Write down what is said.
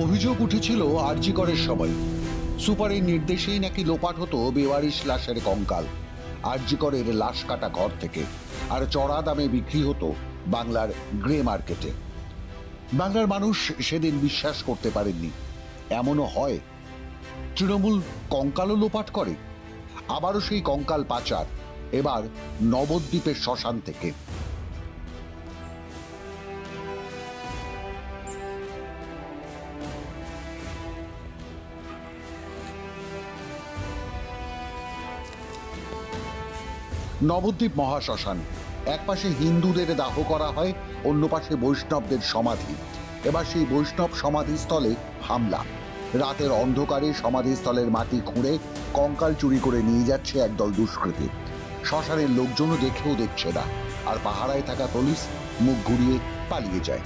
অভিযোগ উঠেছিল আরজি করের সময় সুপারের নির্দেশেই নাকি লোপাট হতো বেওয়ারিশ লাশের কঙ্কাল। আরজি করের লাশ কাটা ঘর থেকে আর চড়া দামে বিক্রি হতো বাংলার গ্রে মার্কেটে। বাংলার মানুষ সেদিন বিশ্বাস করতে পারেননি এমনও হয়। তৃণমূল কঙ্কালও লোপাট করে। আবারও সেই কঙ্কাল পাচার, এবার নবদ্বীপের শ্মশান থেকে। নবদ্বীপ মহাশ্মশান, এক পাশে হিন্দুদের দাহ করা হয়, অন্য পাশে বৈষ্ণবদের সমাধি। এবার সেই বৈষ্ণব সমাধিস্থলে হামলা। রাতের অন্ধকারে সমাধিস্থলের মাটি খুঁড়ে কঙ্কাল চুরি করে নিয়ে যাচ্ছে একদল দুষ্কৃতী। শ্মশানের লোকজনও দেখেও দেখছে না, আর পাহারায় থাকা পুলিশ মুখ ঘুরিয়ে পালিয়ে যায়।